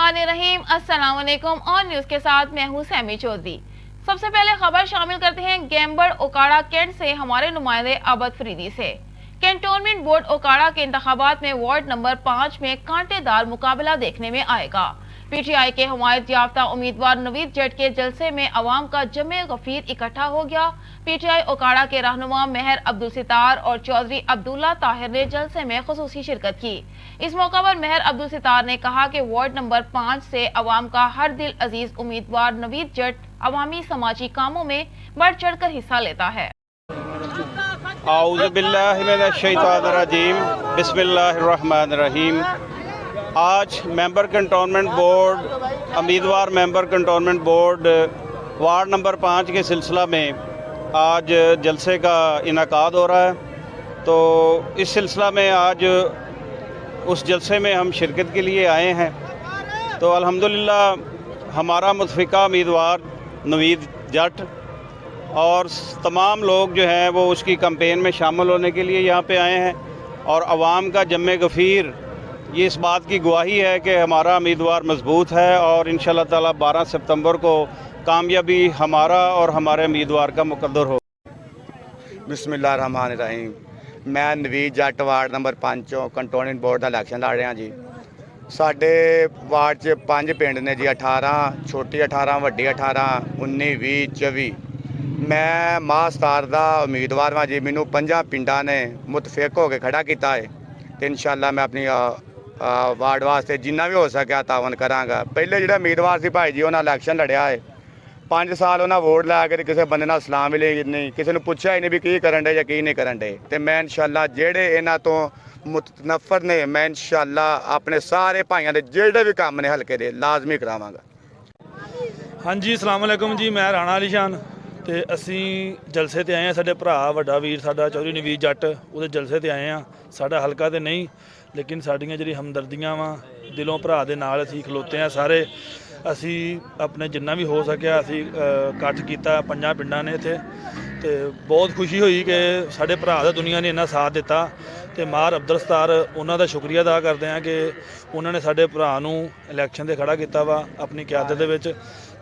बिस्मिल्लाहिर्रहमानिर्रहीम। अस्सलाम वालेकुम और न्यूज के साथ मैं हूं सैमी चौधरी। सबसे पहले खबर शामिल करते हैं गेम्बड़ ओकाड़ा कैंट से हमारे नुमाइंदे अबद फरीदी से। कैंटोनमेंट बोर्ड ओकाड़ा के इंतखाबात में वार्ड नंबर 5 में कांटेदार मुकाबला देखने में आएगा। पीटीआई के हमायत याफ्ता उम्मीदवार नवीद जट के जलसे में अवाम का जमे गफीर इकट्ठा हो गया। पीटीआई ओकाड़ा के रहनुमा मेहर अब्दुल सितार और चौधरी अब्दुल्ला ताहिर ने जलसे में खुसूसी शिरकत की। इस मौका पर मेहर अब्दुल सितार ने कहा कि वार्ड नंबर 5 से अवाम का हर दिल अजीज उम्मीदवार नवीद जट अवामी समाजी कामों में बढ़ चढ़ कर हिस्सा लेता है। आऊज़ु बिल्लाहि मिनश शैतानिर रजीम, बिस्मिल्लाहिर्रहमानिर्रहीम। आज मेंबर कंटोनमेंट बोर्ड उम्मीदवार member cantonment board ward number 5 के सिलसिला में आज जलसे का इनेकाद हो रहा है। तो इस सिलसिला में आज उस जलसे में हम शिरकत के लिए आए हैं। तो अल्हम्दुलिल्लाह हमारा मुतफ़िका उम्मीदवार नवीद जट और तमाम लोग जो हैं वो उसकी कैंपेन में शामिल होने के लिए यहाँ पे आए हैं और आवाम का जमे गफ़ीर ये इस बात की गवाही है कि हमारा उम्मीदवार मजबूत है और इंशाअल्लाह ताला 12 सितंबर को कामयाबी हमारा और हमारे उम्मीदवार का मुकद्दर हो। बिस्मिल्लाहिर्रहमानिर्रहीम। मैं नवीद जट वार्ड नंबर 5 कंटोनमेंट बोर्ड का इलैक्शन लड़ रहा जी। साढ़े वार्ड च 5 पिंड ने जी, 18 छोटी 18 वड्डी 18 19 20 24। मैं मास्तार का उम्मीदवार हाँ जी। मैनू 5 पिंडा ने मुतफिक होकर खड़ा किया है तो इंशाअल्लाह मैं अपनी वार्ड वास्ते जिन्ना भी हो सके तावन कराँगा। पहले जो उम्मीदवार से भाई जी उन्हें इलैक्शन लड़िया है, 5 साल उन्हें वोट लैके किसी बंदे नाल सलाम मिले नहीं, किसी ने पूछा ही नहीं भी की करन डे या की नहीं करन डे। तो मैं इंशाअल्लाह जेड़े इन्हां तो मुतनफर ने मैं इंशाअल्लाह अपने सारे भाइयों के जेड़े भी काम ने हल्के दे लाजमी करावांगा। हाँ जी, अस्सलाम वालेकुम जी। मैं राणा अली शान तो असी जलसे ते आए हैं। साडे भरा वड्डा वीर साडा चौधरी नवीद जट उहदे जलसे ते आए हैं। साडा हल्का तो नहीं लेकिन साडियां जिहड़ी हमदर्दियां वा दिलों भरा दे नाल असी खलोते हैं सारे। असी अपने जिन्ना भी हो सकिया असी इकट्ठ किया 5 पिंडां ने इत्थे ते बहुत खुशी हुई कि साडे भरा दा दुनिया ने इन्ना साथ दिता ते मार अब्दुल सत्तार उन्हां दा शुक्रिया अदा करते हैं कि उन्होंने साडे भरा नूं इलैक्शन ते खड़ा किया वा अपनी क़यादत दे विच।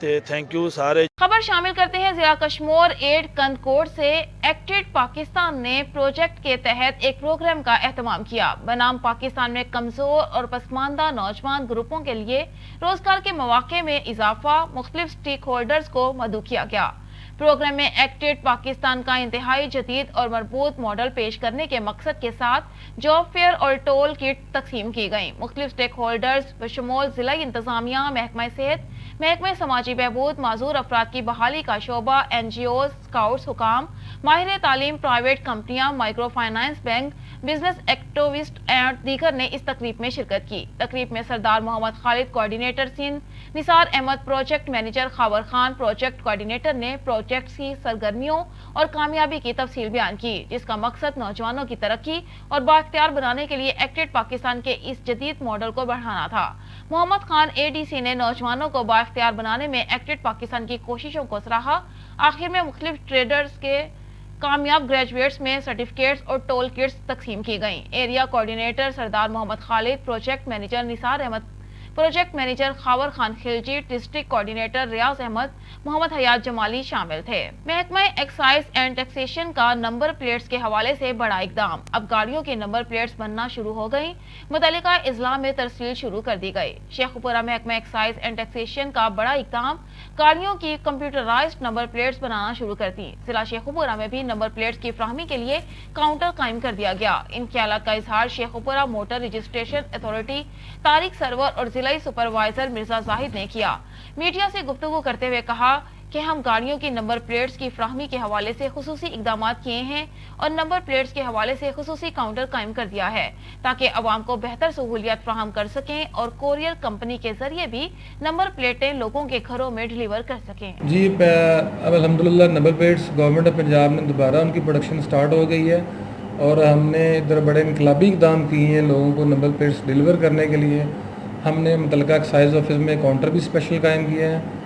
ते थैंक यू सारे। खबर शामिल करते हैं जिला कश्मीर एड कंदकोट से। एक्टेड पाकिस्तान ने प्रोजेक्ट के तहत एक प्रोग्राम का एहतमाम किया। बनाम पाकिस्तान में कमजोर और पसमानदा नौजवान ग्रुपों के लिए रोजगार के मौके में इजाफा मुख्तलिफ स्टेक होल्डर्स को मदऊ किया गया। प्रोग्राम में एक्टेड पाकिस्तान का इंतहाई जदीद और मजबूत मॉडल पेश करने के मकसद के साथ जॉब फेयर और टोल किट तकसीम की गई। मुख्तलिफ स्टेक होल्डर्स बशमूल जिला इंतजामिया, महकमा सेहत, महकमा समाजी बहबूद, माजूर अफराद की बहाली का शोबा, NGO, स्काउट्स, हुकाम, माहिर तालीम, प्राइवेट कंपनियां, micro finance bank, business activist और दीगर ने इस तकरीब में शिरकत की। तकरीब में Sardar Mohammad Khalid coordinator Sindh, Nisar Ahmed project manager, Khawar Khan project coordinator ने प्रोजेक्ट की सरगर्मियों और कामयाबी की तफसील बयान की, जिसका मकसद नौजवानों की तरक्की और बाख्तियार बनाने के लिए एक्टेड पाकिस्तान के इस जदीद मॉडल को बढ़ाना था। मोहम्मद खान ADC ने नौजवानों को बाख्तियार बनाने में एक्टेड पाकिस्तान की कोशिशों को सराहा। आखिर में मुख्तलिफ ट्रेडर्स के कामयाब ग्रेजुएट्स में सर्टिफिकेट्स और टोल किट्स तकसीम की गई। Area coordinator Sardar Mohammad Khalid, project manager Nisar Ahmed, project manager Khawar Khan Khilji, district coordinator Riaz Ahmed, Mohammad Hayat Jamali शामिल थे। महकमा एक्साइज एंड टैक्सेशन का नंबर प्लेट्स के हवाले से बड़ा इकदाम। अब गाड़ियों की नंबर प्लेट्स बनना शुरू हो गई। मुतल्लिका इजला में तरसील शुरू कर दी गई। शेखुपुरा महकमा एक्साइज एंड टैक्सेशन का बड़ा इकदाम, गाड़ियों की कंप्यूटराइज्ड नंबर प्लेट्स बनाना शुरू कर दी। जिला शेखुपुरा में भी नंबर प्लेट्स की फ्राहमी के लिए काउंटर कायम कर दिया गया। इन ख्यालात का इजहार Sheikhupura motor registration authority Tariq Sarwar और जिला सुपरवाइजर मिर्जा जाहिद ने किया। मीडिया से गुफ्तगू करते हुए कहा कि हम गाड़ियों की नंबर प्लेट्स की फ्राहमी के हवाले से खुसूसी इकदाम किए हैं और नंबर प्लेट्स के हवाले से खुसूसी काउंटर कायम कर दिया है ताकि अवाम को बेहतर सहूलियत फ्राहम कर सकें और कोरियर कंपनी के जरिए भी नंबर प्लेटें लोगों के घरों में डिलीवर कर सकें। जी अब अल्हम्दुलिल्लाह number plates government of Punjab ने दोबारा उनकी प्रोडक्शन स्टार्ट हो गई है और हमने इधर बड़े इनकलाबी इकदाम किए हैं लोगों को नंबर प्लेट्स डिलीवर करने के लिए। हमने मुतल्लिका एक्साइज ऑफिस में काउंटर भी स्पेशल कायम किया है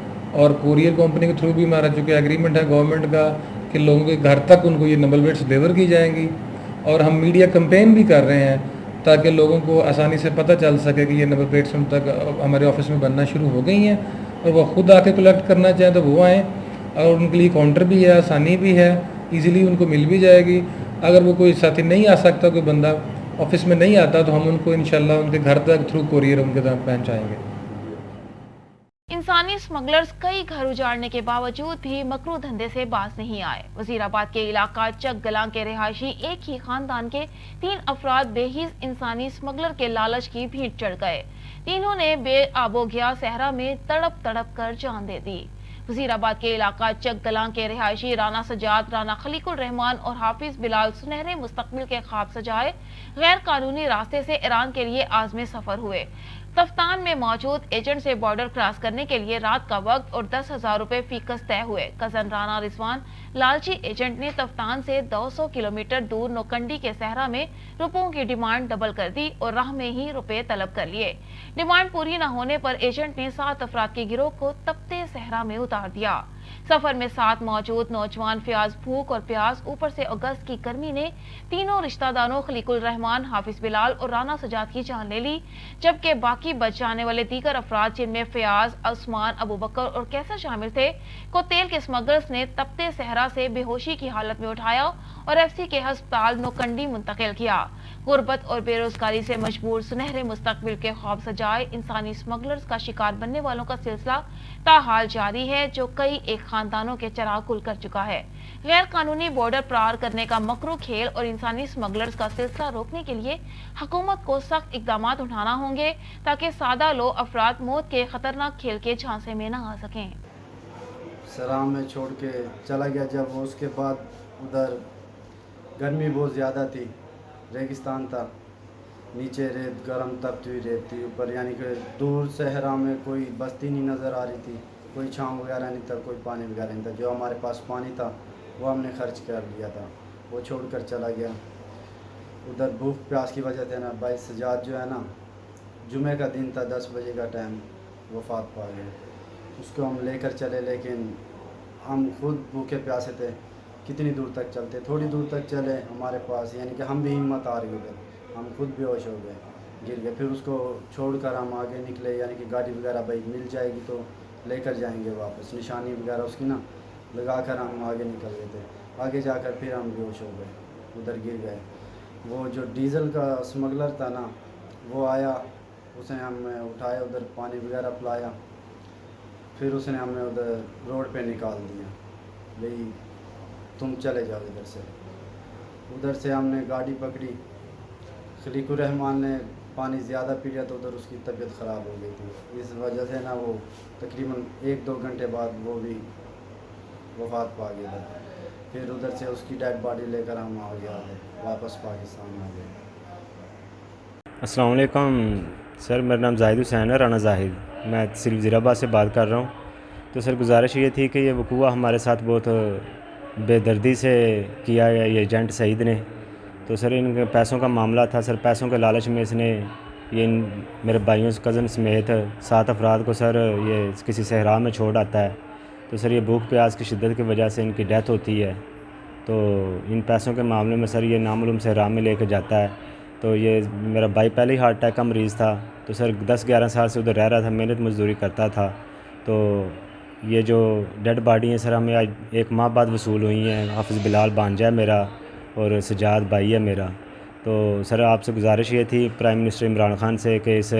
और कोरियर कंपनी के थ्रू भी हमारा चूँकि एग्रीमेंट है गवर्नमेंट का कि लोगों के घर तक उनको ये नंबर प्लेट्स डिलीवर की जाएंगी। और हम मीडिया कैंपेन भी कर रहे हैं تاکہ لوگوں کو آسانی سے پتہ چل سکے کہ یہ نمبر پلیٹس ان تک ہمارے آفس میں بننا شروع ہو گئی ہیں، اور وہ خود آ کے کلیکٹ کرنا چاہیں تو وہ آئیں، اور ان کے لیے کاؤنٹر بھی ہے، آسانی بھی ہے، ایزیلی ان کو مل بھی جائے گی۔ اگر وہ کوئی ساتھی نہیں آ سکتا، کوئی بندہ آفس میں نہیں آتا، تو ہم ان کو انشاءاللہ ان کے گھر تک تھرو کوریئر ان کے تک پہنچائیں گے۔ انسانی اسمگلرز کئی گھر اجاڑنے کے باوجود بھی مکرو دھندے سے باز نہیں آئے۔ وزیر آباد کے علاقہ چک گلاں کے رہائشی ایک ہی خاندان کے 3 افراد بے حیث انسانی اسمگلر کے لالچ کی بھیٹ چڑھ گئے۔ تینوں نے بے آب و گیا صحرا میں تڑپ تڑپ کر جان دے دی۔ وزیر آباد کے علاقہ چک گلاں کے رہائشی رانا سجاد، رانا خلیق الرحمان اور حافظ بلال سنہرے مستقبل کے خواب سجائے غیر قانونی راستے سے ایران کے لیے عازم سفر ہوئے۔ تفتان میں موجود ایجنٹ سے بارڈر کراس کرنے کے لیے رات کا وقت اور 10,000 روپے فی کس طے ہوئے۔ کزن رانا رضوان لالچی ایجنٹ نے تفتان سے 200 کلومیٹر دور نوکنڈی کے صحرا میں روپوں کی ڈیمانڈ ڈبل کر دی اور راہ میں ہی روپے طلب کر لیے۔ ڈیمانڈ پوری نہ ہونے پر ایجنٹ نے 7 افراد کے گروہ کو تپتے صحرا میں اتار دیا۔ سفر میں ساتھ موجود نوجوان فیاض بھوک اور پیاس، اوپر سے اگست کی گرمی نے تینوں رشتہ داروں خلیق الرحمان، حافظ بلال اور رانا سجاد کی جان لے لی، جبکہ باقی بچ جانے والے دیگر افراد جن میں فیاض، عثمان، ابو بکر اور کیسر شامل تھے کو تیل کے اسمگلرز نے تپتے صحرا سے بے ہوشی کی حالت میں اٹھایا اور ایف سی کے ہسپتال نوکنڈی منتقل کیا۔ غربت اور بے روزگاری سے مجبور سنہرے مستقبل کے خواب سجائے انسانی اسمگلرز کا شکار بننے والوں کا سلسلہ تاحال جاری ہے، جو کئی ایک خاندانوں کے چراغ گل کر چکا ہے۔ غیر قانونی بارڈر پار کرنے کا مکرو کھیل اور انسانی اسمگلرز کا سلسلہ روکنے کے لیے حکومت کو سخت اقدامات اٹھانا ہوں گے تاکہ سادہ لو افراد موت کے خطرناک کھیل کے جھانسے میں نہ آ سکیں۔ سرام میں چھوڑ کے چلا گیا، جب اس کے بعد ادھر گرمی بہت زیادہ تھی، ریگستان تھا، نیچے ریت، گرم تپتی ہوئی ریت تھی، اوپر یعنی کہ دور صحرا میں کوئی بستی نہیں نظر آ رہی تھی، کوئی چھاؤں وغیرہ نہیں تھا، کوئی پانی وغیرہ نہیں تھا۔ جو ہمارے پاس پانی تھا وہ ہم نے خرچ کر لیا تھا، وہ چھوڑ کر چلا گیا۔ ادھر بھوک پیاس کی وجہ سے نا بھائی سجاد جو ہے نا، جمعہ کا دن تھا، 10 بجے کا ٹائم، وفات پا گئے۔ اس کو ہم لے کر چلے، لیکن ہم خود بھوکے پیاسے تھے، کتنی دور تک چلتے، تھوڑی دور تک چلے ہمارے پاس، یعنی کہ ہم بھی ہمت آ رہی ادھر، ہم خود بے ہوش ہو گئے، گر گئے۔ پھر اس کو چھوڑ کر ہم آگے نکلے، یعنی کہ گاڑی وغیرہ بھائی مل جائے گی تو لے کر جائیں گے واپس، نشانی وغیرہ اس کی نا لگا کر ہم آگے نکل گئے تھے۔ آگے جا کر پھر ہم بے ہوش ہو گئے، ادھر گر گئے۔ وہ جو ڈیزل کا اسمگلر تھا نا، وہ آیا، اس نے ہمیں اٹھایا، ادھر پانی وغیرہ پلایا، پھر اس نے ہمیں ادھر روڈ پہ نکال دیا، بھئی تم چلے جاؤ ادھر سے۔ ادھر سے ہم نے گاڑی پکڑی، خلیق الرحمان نے پانی زیادہ پی لیا تو ادھر اس کی طبیعت خراب ہو گئی تھی، اس وجہ سے نا وہ تقریباً 1-2 گھنٹے بعد وہ بھی وفات پا گیا تھا۔ پھر ادھر سے اس کی ڈیڈ باڈی لے کر ہم آ گیا واپس پاکستان آ گئے۔ السلام علیکم سر، میرا نام زاہد حسین ہے، رانا زاہد، میں تحصیل وزیر آباد سے بات کر رہا ہوں۔ تو سر گزارش یہ تھی کہ یہ وقوع ہمارے ساتھ بہت بے دردی سے کیا ہے یہ ایجنٹ سعید نے۔ تو سر ان کے پیسوں کا معاملہ تھا، سر پیسوں کے لالچ میں اس نے یہ میرے بھائیوں کزن سمیت 7 افراد کو سر یہ کسی صحرا میں چھوڑ آتا ہے۔ تو سر یہ بھوک پیاس کی شدت کی وجہ سے ان کی ڈیتھ ہوتی ہے۔ تو ان پیسوں کے معاملے میں سر یہ نامعلوم صحرا میں لے کے جاتا ہے۔ تو یہ میرا بھائی پہلے ہی ہارٹ اٹیک کا مریض تھا، تو سر 10-11 سال سے ادھر رہ رہا تھا، محنت مزدوری کرتا تھا۔ تو یہ جو ڈیڈ باڈی ہیں سر ہمیں آج 1 ماہ بعد وصول ہوئی ہیں۔ حافظ بلال بانجا ہے میرا اور سجاد بھائی ہے میرا۔ تو سر آپ سے گزارش یہ تھی پرائم منسٹر عمران خان سے کہ اس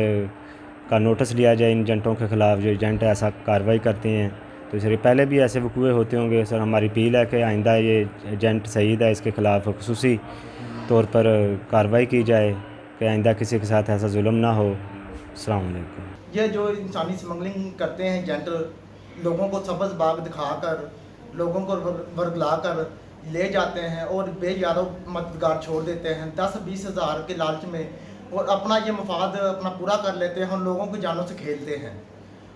کا نوٹس لیا جائے ان ایجنٹوں کے خلاف جو ایجنٹ ایسا کارروائی کرتے ہیں۔ تو سر پہلے بھی ایسے وقوع ہوتے ہوں گے، سر ہماری اپیل ہے کہ آئندہ یہ ایجنٹ سعید ہے اس کے خلاف خصوصی طور پر کارروائی کی جائے کہ آئندہ کسی کے ساتھ ایسا ظلم نہ ہو۔ السلام علیکم۔ یہ جو انسانی اسمگلنگ کرتے ہیں ایجنٹ، لوگوں کو سبز باغ دکھا کر، لوگوں کو ورگلا کر لے جاتے ہیں اور بے یارو مددگار چھوڑ دیتے ہیں 10-20 ہزار کے لالچ میں، اور اپنا یہ مفاد اپنا پورا کر لیتے ہیں اور لوگوں کی جانوں سے کھیلتے ہیں۔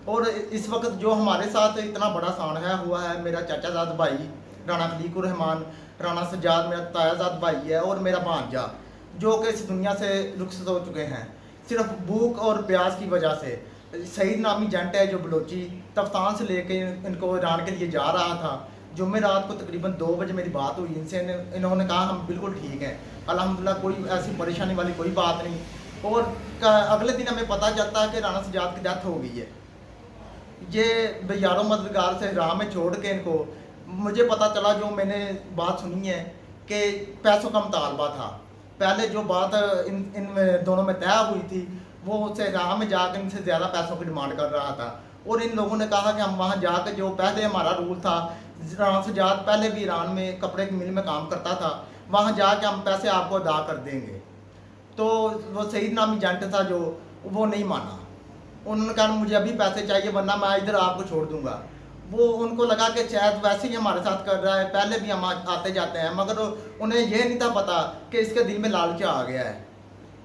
اور اس وقت جو ہمارے ساتھ اتنا بڑا سانحہ ہوا ہے، میرا چاچا زاد بھائی رانا خلیق الرحمان، رانا سجاد میرا تایا زاد بھائی ہے، اور میرا بھانجا جو کہ اس دنیا سے رخصت ہو چکے ہیں صرف بھوک اور پیاس کی وجہ سے۔ سعید نامی ایجنٹ ہے جو بلوچی تفتان سے لے کے ان کو ایران کے لیے جا رہا تھا۔ جمعہ رات کو تقریباً 2 بجے میری بات ہوئی ان سے، انہوں نے کہا ہم بالکل ٹھیک ہیں، अल्हम्दुलिल्लाह कोई ऐसी परेशानी वाली कोई बात नहीं। और अगले दिन हमें पता चलता है कि राना सजाद की डेथ हो गई है। ये यारों मददगार से राह में छोड़ के इनको, मुझे पता चला जो मैंने बात सुनी है कि पैसों का मुतालबा था। पहले जो बात इन दोनों में तय हुई थी वो उससे राह में जाकर इनसे ज़्यादा पैसों की डिमांड कर रहा था। और इन लोगों ने कहा कि हम वहाँ जाकर, जो पहले हमारा रूल था, राना सजाद पहले भी ईरान में कपड़े की मिल में काम करता था, वहाँ जाके हम पैसे आपको अदा कर देंगे। तो वो सईद नामी एजेंट था जो, वो नहीं माना। उन्होंने कहा मुझे अभी पैसे चाहिए वरना मैं इधर आपको छोड़ दूंगा। वो उनको लगा कि शायद वैसे ही हमारे साथ कर रहा है, पहले भी हम आते जाते हैं, मगर उन्हें ये नहीं था पता कि इसके दिल में लालच आ गया है।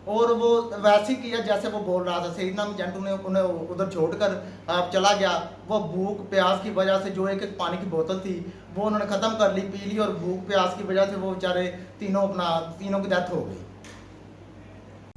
और वो वैसे ही किया जैसे वो बोल रहा था। सईद नामी एजेंट उन्हें उधर छोड़कर चला गया। वो भूख प्यास की वजह से, जो एक पानी की बोतल थी वो उन्होंने ख़त्म कर ली, पी ली, और भूख प्यास की वजह से वो बेचारे तीनों की डेथ हो गई।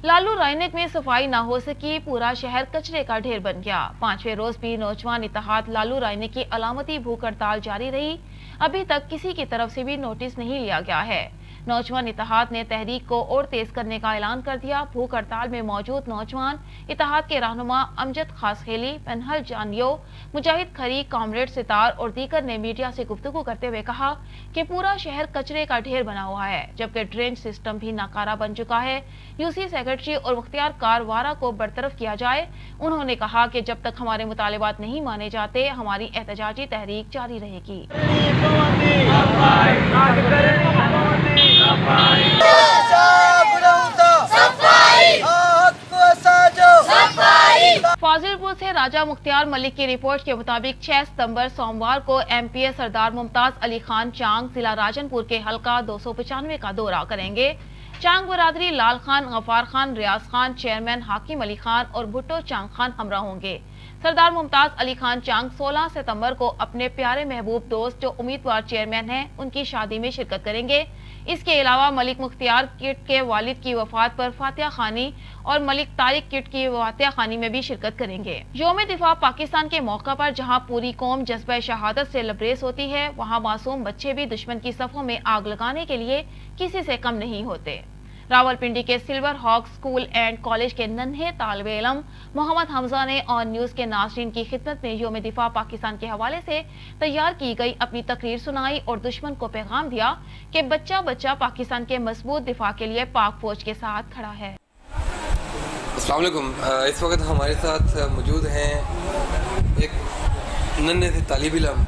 लालू रायनेक में सफाई न हो सकी, पूरा शहर कचरे का ढेर बन गया। 5वें रोज भी नौजवान इत्तेहाद लालू रायनेक की अलामती भूख हड़ताल जारी रही। अभी तक किसी की तरफ से भी नोटिस नहीं लिया गया है। नौजवान इत्तेहाद ने तहरीक को और तेज करने का ऐलान कर दिया। भूख हड़ताल में मौजूद नौजवान इत्तेहाद के रहनुमा अमजद खासखेली, पेनहल जानियो, मुजाहिद खरी, कॉमरेड सितार और दीगर ने मीडिया से गुफ्तगू करते हुए कहा कि पूरा शहर कचरे का ढेर बना हुआ है, जबकि ड्रेनेज सिस्टम भी नाकारा बन चुका है। यूसी सेक्रेटरी और मुख्तियार कारवारा को बरतरफ किया जाए। उन्होंने कहा कि जब तक हमारे मुतालिबात नहीं माने जाते, हमारी एहतजाजी तहरीक जारी रहेगी। फाजिलपुर से राजा मुख्तियार मलिक की रिपोर्ट के मुताबिक 6 सितंबर सोमवार को एमपीए सरदार मुमताज अली खान चांग जिला राजनपुर के हल्का 295 का दौरा करेंगे। चांग बरादरी लाल खान, गफार खान, रियाज खान, चेयरमैन हाकिम अली खान और भुट्टो चांग खान हमरा होंगे। सरदार मुमताज अली खान चांग 16 सितंबर को अपने प्यारे महबूब दोस्त जो उम्मीदवार चेयरमैन हैं उनकी शादी में शिरकत करेंगे। इसके अलावा मलिक मुख्तियार किट के वालिद की वफात पर फातिहा खानी और मलिक तारिक किट की फातिहा खानी में भी शिरकत करेंगे। यौम दिफा पाकिस्तान के मौका पर जहां पूरी कौम जज्बा शहादत से लबरेज होती है, वहां मासूम बच्चे भी दुश्मन की सफों में आग लगाने के लिए किसी से कम नहीं होते। रावलपिंडी के silver hawk school and college के नन्हे तालिबे इल्म मोहम्मद हमजा ने ऑन न्यूज के नाज़रीन की खिदमत में यौम दिफा पाकिस्तान के हवाले से तैयार की गई अपनी तकरीर सुनाई और दुश्मन को पैगाम दिया कि बच्चा बच्चा पाकिस्तान के मजबूत दिफा के लिए पाक फौज के साथ खड़ा है। अस्सलाम वालेकुम। इस वक्त हमारे साथ मौजूद हैं एक नन्हे से तालिब इल्म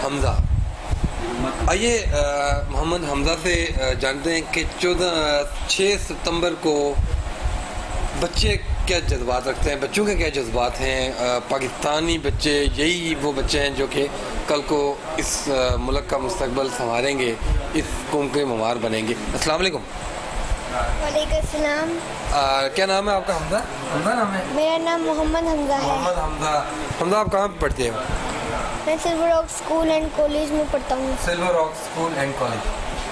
हमजा। आइए मोहम्मद हमजा से जानते हैं कि 6 सितंबर को बच्चे क्या जज्बात रखते हैं, बच्चों के क्या जज्बात हैं। पाकिस्तानी बच्चे यही वो बच्चे हैं जो कि कल को इस मुल्क का मुस्तकबिल संवारेंगे, इस कौम के ममार बनेंगे। अस्सलाम वालेकुम। वालेकुम सलाम। क्या नाम है आपका? हमजा? हमजा नाम है? मेरा नाम मोहम्मद हमजा है। मोहम्मद हमजा। हमजा, आप कहाँ पढ़ते हो? मैं silver rock school and college में पढ़ता हूँ। Silver rock school and college.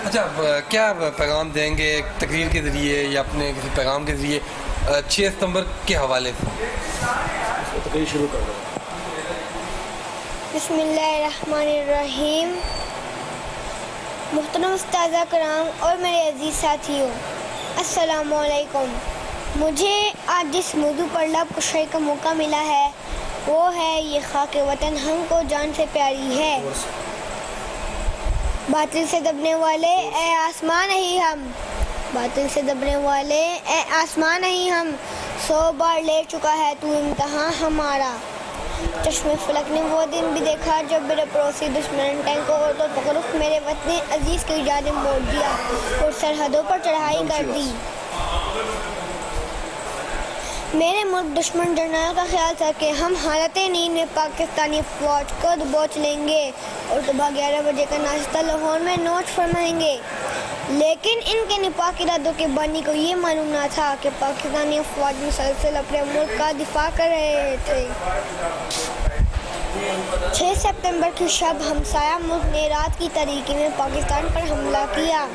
अच्छा, क्या पैगाम देंगे तकरीर के ज़रिए या अपने किसी पैगाम के ज़रिए 6 सितंबर के हवाले से? तकरीर शुरू कर दो। बिस्मिल्लाहिर्रहमानिर्रहीम। मुहतरम उस्ताद कराम और मेरे अजीज़ साथियों, अस्सलामु अलैकुम। मुझे आज जिस मौजू पर लब कुशाई का मौका मिला है वो है ये खाके वतन हमको जान से प्यारी है। बातिल से दबने वाले ए आसमान नहीं हम, बातिल से दबने वाले ए आसमान नहीं हम, 100 बार ले चुका है तू इम्तहान हमारा। चश्मे फलक ने वो दिन भी देखा जब मेरे पड़ोसी दुश्मन टैंकों और तो पकड़ुख मेरे वतन अजीज़ की जाने मोड़ दिया और सरहदों पर चढ़ाई कर दी। मेरे मुल्क दुश्मन जर्नल का ख्याल था कि हम हालत नींद में पाकिस्तानी फौज को दबोच लेंगे और सुबह 11 बजे का नाश्ता लाहौर में नोट फरमाएंगे, लेकिन इनके निपाक इरादों के बानी को ये मालूम ना था कि पाकिस्तानी फौज मुसलसल अपने मुल्क का दिफा कर रहे थे। 6 सितंबर की शब हमसाया मुल्क ने रात की तारीकी में पाकिस्तान पर हमला किया,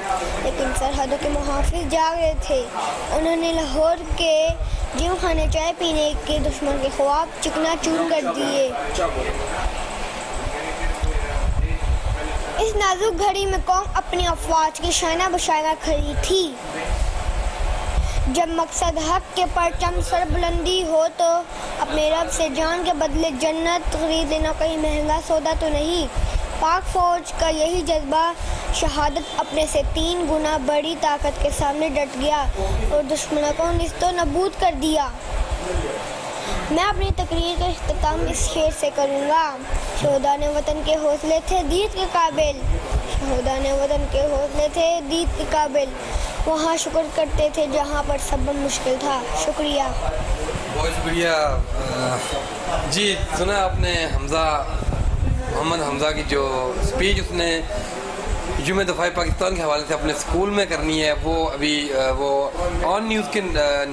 लेकिन सरहदों के मुहाफिज जाग रहे थे। उन्होंने लाहौर के जिम खाने चाय पीने के दुश्मन के ख्वाब चिकना चूर कर दिए। इस नाजुक घड़ी में कौम अपनी अफवाज की शाना बशाना खड़ी थी। जब मकसद हक के परचम सरबुलंदी हो तो अपने रब से जान के बदले जन्नत खरीद लेना कहीं महंगा सौदा तो नहीं। पाक फौज का यही जज्बा शहादत अपने से 3 गुना बड़ी ताकत के सामने डट गया और दुश्मनों को निस्तो नबूद कर दिया। मैं अपनी तकरीर का इख्तिताम इस शेर से करूँगा। शोहदा ने वतन के हौसले थे दीद के काबिल, शोहदा ने वतन के हौसले थे दीद के काबिल, वहाँ शुक्र करते थे जहाँ पर सब मुश्किल था। शुक्रिया। बहुत शुक्रिया जी। सुना आपने मोहम्मद हमज़ा की जो स्पीच उसने जुमे दफ़ाए पाकिस्तान के हवाले से अपने स्कूल में करनी है, वो अभी वो ऑन न्यूज़ के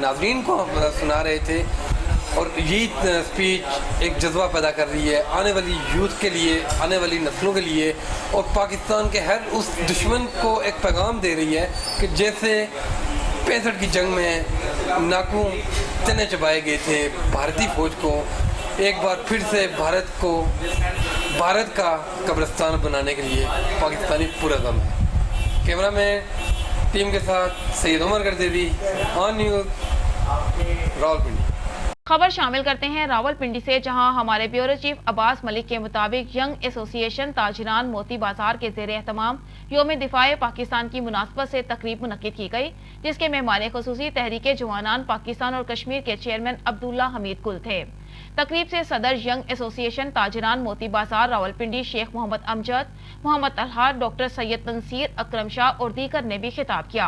नाज़रीन को सुना रहे थे। और यही स्पीच एक जज्बा पैदा कर रही है आने वाली यूथ के लिए, आने वाली नस्लों के लिए, और पाकिस्तान के हर उस दुश्मन को एक पैगाम दे रही है कि जैसे 65 की जंग में नाकू चने चबाए गए थे भारतीय फौज को, एक बार फिर से भारत का कब्रिस्तान बनाने के लिए पाकिस्तानी पुरअज़म है। कैमरा में टीम के साथ सैयद उमर गर्देवी, ऑन न्यूज़, रावलपिंडी। खबर शामिल करते हैं रावलपिंडी से, जहां हमारे ब्यूरो चीफ अब्बास मलिक के मुताबिक यंग एसोसिएशन ताजिरान मोती बाजार के ज़ेरे एहतमाम योम दिफाए पाकिस्तान की मुनासबत से तकरीब मुनक्किद की गई, जिसके मेहमान खुसूसी तहरीके जवानान पाकिस्तान और कश्मीर के चेयरमैन अब्दुल्ला हमीद कुल थे। तकरीब से सदर यंग एसोसिएशन ताजिरान मोती बाजार रावलपिंडी शेख मोहम्मद अमजद, मोहम्मद तलहा, डॉक्टर सैयद तंसीर, अकरम शाह और दीगर ने भी खिताब किया।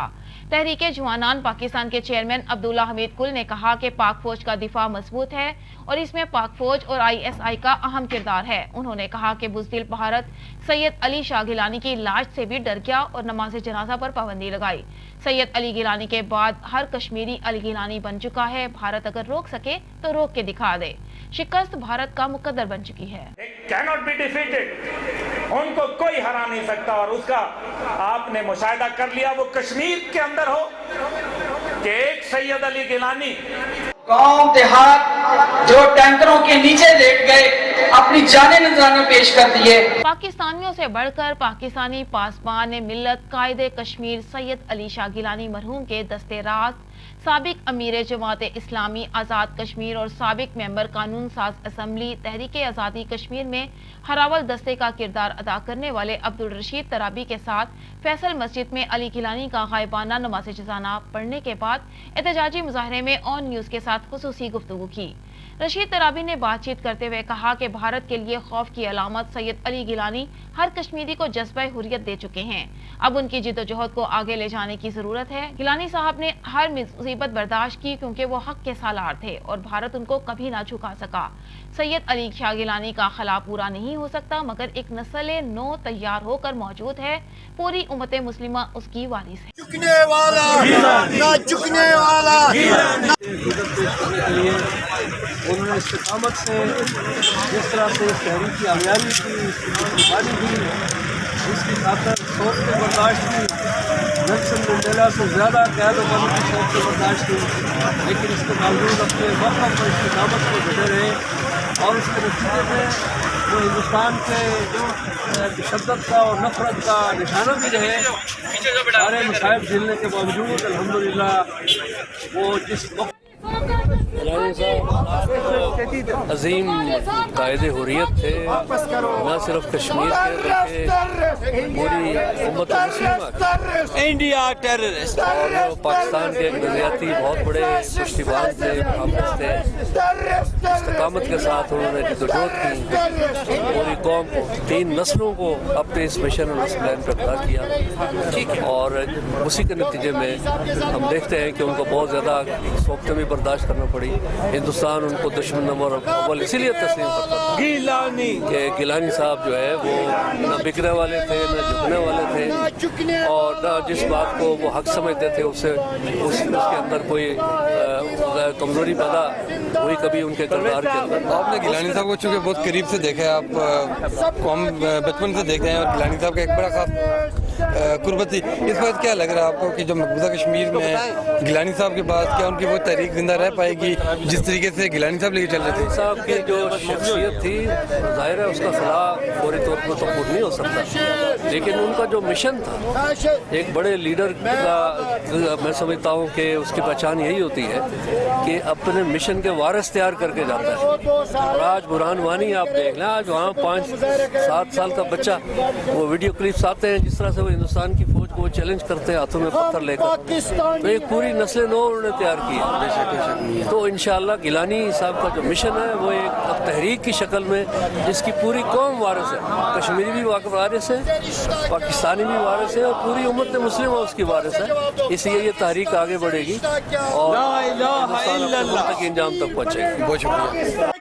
तहरीके जवानान पाकिस्तान के चेयरमैन अब्दुल्ला हमीद कुल ने कहा कि पाक फौज का दिफा मजबूत है और इसमें पाक फौज और ISI का अहम किरदार है। उन्होंने कहा कि बुज़दिल भारत सैयद अली शाह गिलानी की लाश से भी डर गया और नमाज जनाजा पर पाबंदी लगाई। सैयद अली गिलानी के बाद हर कश्मीरी अली गिलानी बन चुका है। भारत अगर रोक सके तो रोक के दिखा दे। शिकस्त भारत का मुकद्दर बन चुकी है। कैनॉट बी डिफीटेड, उनको कोई हरा नहीं सकता। और उसका आपने मुशाहिदा कर लिया वो कश्मीर के अंदर हो कि एक सैयद अली गिलानी गांव देहात जो टैंकरों के नीचे लेट गए अपनी जाने नजराने पेश कर दिए। पाकिस्तानियों से बढ़कर पाकिस्तानी पासबान मिल्लत कायदे कश्मीर सैयद अली शाह गिलानी मरहूम के दस्ते राज, साबिक अमीर जमात इस्लामी आज़ाद कश्मीर और साबिक मेंबर कानून साज असम्बली तहरीक आज़ादी कश्मीर में हरावल दस्ते का किरदार अदा करने वाले अब्दुल रशीद तराबी के साथ फैसल मस्जिद में अली गिलानी का गायबाना नमाज जनाजा पढ़ने के बाद एहतजाजी मुजाहरे में ऑन न्यूज़ के साथ खुसूसी गुफ्तगू की। रशीद तराबी ने बातचीत करते हुए कहा कि भारत के लिए खौफ की अलामत सैयद अली गिलानी हर कश्मीरी को जज्बा हुर्रियत दे चुके हैं। अब उनकी जिद्दोजहद को आगे ले जाने की जरूरत है। गिलानी साहब ने हर मुसीबत बर्दाश्त की क्योंकि वो हक के सालार थे और भारत उनको कभी ना झुका सका। सैयद अली शाह गिलानी का खला पूरा नहीं हो सकता मगर एक नस्ल नो तैयार होकर मौजूद है। पूरी उम्मत मुस्लिमा उसकी वारिस है। झुकने वाला ना झुकने वाला। उन्होंने इस्तिकामत से जिस तरह से शहरी की आमियारी की कुर्बानी दी, उसकी खातर शौक से बर्दाश्त की, नेल्सन मंडेला से ज़्यादा कैद होने की शौक से बर्दाश्त की, लेकिन इसके बावजूद अपने वक़्त पर इस्तिकामत को डटे रहे और उसके नतीजे में वो हिंदुस्तान के जो तशद्दुद का और नफरत का निशाना भी रहे। सारे मसाइब झेलने के बावजूद अल्हम्दुलिल्लाह वो जिस वक्त अजीम कायदे हुर्रियत थे, न सिर्फ कश्मीर के बल्कि पूरी उम्मत मुस्लिमा। इंडिया टेररिस्ट और पाकिस्तान के एक नज़रियाती बहुत बड़े पुश्तिबान थे, मुहाफिज थे। इस्तिकामत के साथ उन्होंने जद्दोजहद की, पूरी कौम को 3 नस्लों को अपने इस मिशन और इस प्लान पर खड़ा किया और उसी के नतीजे में हम देखते हैं कि उनको बहुत ज़्यादा वक्त में बर्दाश्त करना पड़ी। हिंदुस्तान उनको दुश्मन नंबर अव्वल इसीलिए तस्लीम करता था कि गिलानी साहब जो है वो न बिकने वाले थे, न झुकने वाले थे और न जिस बात को वो हक समझते थे उसके अंदर कोई कमजोरी पैदा हुई कभी उनके किरदार के अंदर। आपने गिलानी साहब को चूँकि बहुत करीब से देखा है, आप को हम बचपन से देखे हैं और गिलानी साहब का एक बड़ा खास कुर्बत थी। इस वक्त क्या लग रहा है आपको कि जो मकबूजा कश्मीर में गिलानी साहब के बाद क्या उनकी वो तहरीक जिंदा रह पाएगी जिस तरीके से गिलानी साहब लेके चल रहे थे? साहब की जो शख्सियत थी जाहिर है उसका खिला फौरी तौर पर तो पूर्ण नहीं हो सकता, लेकिन उनका जो मिशन था एक बड़े लीडर का मैं समझता हूँ कि उसकी पहचान यही होती है कि अपने मिशन के वारिस तैयार करके जाता है। और आज बुरहान वानी आप देख लें, आज वहाँ 5-7 साल का बच्चा वो वीडियो क्लिप्स आते हैं जिस तरह से वो हिंदुस्तान की फौज को चैलेंज करते हैं हाथों में पत्थर लेकर, तो एक पूरी नस्ल नो उन्होंने तैयार की है। तो इंशाअल्लाह गिलानी साहब का जो मिशन है वो एक अब तहरीक की शक्ल में जिसकी पूरी कौम वारिस है, कश्मीरी भी वारिस है, पाकिस्तानी भी वारिस है और पूरी उम्मत मुस्लिम उसकी वारिस है। इसलिए ये तहरीक आगे बढ़ेगी और तक इंजाम तक पहुँचेगी। बहुत शुक्रिया।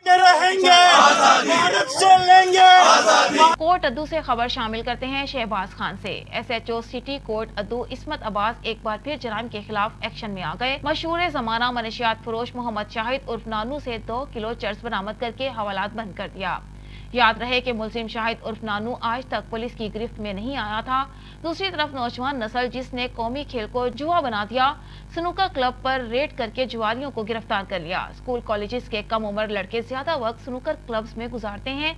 कोट अद्दू से खबर शामिल करते हैं शहबाज खान से। SHO सिटी कोट अद्दू इस्मत अब्बास एक बार फिर जराइम के खिलाफ एक्शन में आ गए। मशहूर जमाना मनशियात फरोश मोहम्मद शाहिद उर्फ नानू से 2 किलो चर्स बरामद करके हवालात बंद कर दिया। याद रहे कि मुलजिम शाहिद उर्फ नानू आज तक पुलिस की गिरफ्त में नहीं आया था। दूसरी तरफ नौजवान नस्ल जिसने कौमी खेल को जुआ बना दिया, स्नूकर क्लब पर रेड करके जुआरियों को गिरफ्तार कर लिया। स्कूल कॉलेजेस के कम उम्र लड़के ज्यादा वक्त स्नूकर क्लब्स में गुजारते हैं।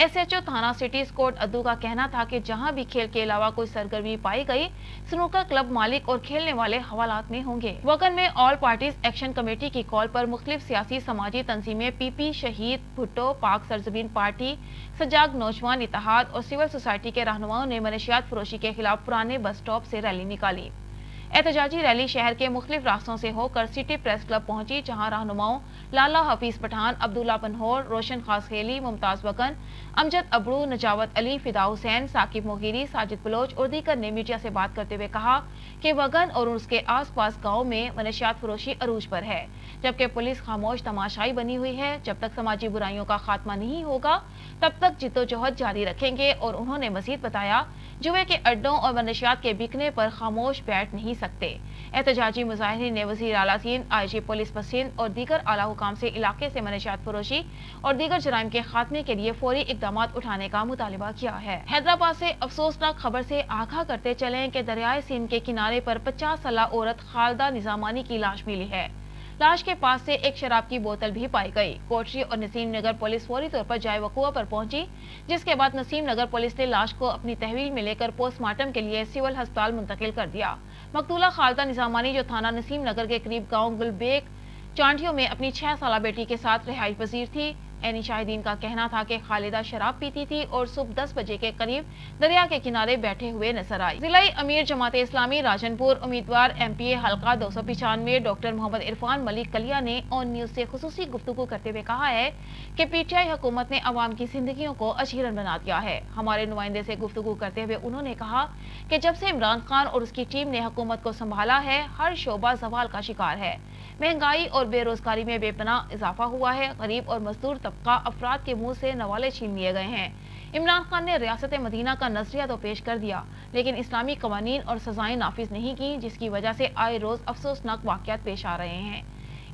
SHO थाना सिटी कोट अद्दू का कहना था कि जहां भी खेल के अलावा कोई सरगर्मी पाई गई, स्नूकर क्लब मालिक और खेलने वाले हवालात में होंगे। वगन में ऑल पार्टीज एक्शन कमेटी की कॉल पर मुख्तलिफ सियासी समाजी तंजीमें PP, शहीद भुट्टो, पाक सरजमीन पार्टी, सजाग नौजवान इत्तेहाद और सिविल सोसाइटी के रहनुमाओं ने मनशियात फरोशी के खिलाफ पुराने बस स्टॉप से रैली निकाली। एहतजाजी रैली शहर के मुख्तलिफ रास्तों से होकर सिटी प्रेस क्लब पहुंची, जहां रहनुमाओं लाला हफीज पठान, अब्दुल्ला पनहोर, रोशन खास खेली, मुमताज बकन, अमजद अबड़ू, नजावत अली, फिदा हुसैन, साकिब मोगीरी, साजिद बलोच और दीगर ने मीडिया से बात करते हुए कहा कि वगन और उसके आसपास गाँव में मनशियात फरोशी अरूज पर है, जबकि पुलिस खामोश तमाशाई बनी हुई है। जब तक समाजी बुराइयों का खात्मा नहीं होगा तब तक जिद्दोजहद जारी रखेंगे। और उन्होंने मजीद बताया, जुए के अड्डों और मनशियात के बिकने पर खामोश बैठ नहीं सकते। एहतजाजी मुजाहिरीन ने वज़ीर आला सिंध, IG पुलिस पसिंद और दीगर आला हुकाम से इलाके से मनशियात फरोशी और दीगर जराइम के खात्मे के लिए फौरी इकदामात उठाने का मुतालिबा किया है। हैदराबाद से अफसोसनाक खबर से आगाह करते चलें कि दरियाए सिंध के किनारे पर 50 साल औरत खालदा निजामानी की लाश मिली है। लाश के पास से एक शराब की बोतल भी पाई गई। कोटरी और नसीम नगर पुलिस फौरी तौर पर जाए वकुआ पर पहुंची, जिसके बाद नसीम नगर पुलिस ने लाश को अपनी तहवील में लेकर पोस्टमार्टम के लिए सिविल अस्पताल मुंतकिल कर दिया। मकतूला खालदा निजामानी जो थाना नसीम नगर के करीब गाँव गुलबेग चांटियों में अपनी 6 साल बेटी के साथ रिहाइश पजीर थी। एनी शाहिदीन का कहना था कि खालिदा शराब पीती थी और सुबह 10 बजे के करीब दरिया के किनारे बैठे हुए नजर आई। जिलाई अमीर जमात इस्लामी राजनपुर उम्मीदवार MPA हल्का 295 डॉक्टर मोहम्मद इरफान मलिक कलिया ने ऑन न्यूज से खुसूसी गुफ्तगू करते हुए कहा है कि PTI हुकूमत ने अवाम की जिंदगियों को अजीरन बना दिया है। हमारे नुमाइंदे से गुफ्तगू करते हुए उन्होंने कहा कि जब से इमरान खान और उसकी टीम ने हुकूमत को संभाला है, हर शोबा सवाल का शिकार है। महंगाई और बेरोजगारी में बेपनाह इजाफा हुआ है। गरीब और मजदूर तबका अफराद के मुंह से नवाले छीन लिए गए हैं। इमरान खान ने रियासत मदीना का नजरिया तो पेश कर दिया, लेकिन इस्लामी कवानीन और सजाएं नाफिज नहीं की, जिसकी वजह से आए रोज अफसोसनाक वाकयात पेश आ रहे हैं।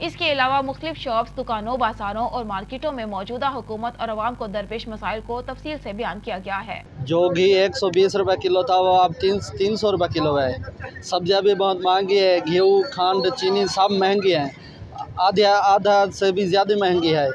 इसके अलावा मुख्तलिफ शॉप्स, दुकानों, बाजारों और मार्केटों में मौजूदा हुकूमत और अवाम को दरपेश मसाइल को तफसील से बयान किया गया है। जो घी 120 रुपये किलो था वो अब 300 रुपये किलो है। सब्जियां भी बहुत महंगी है, घी, खंड, चीनी सब महंगी है, आधा से भी ज़्यादा महंगी है।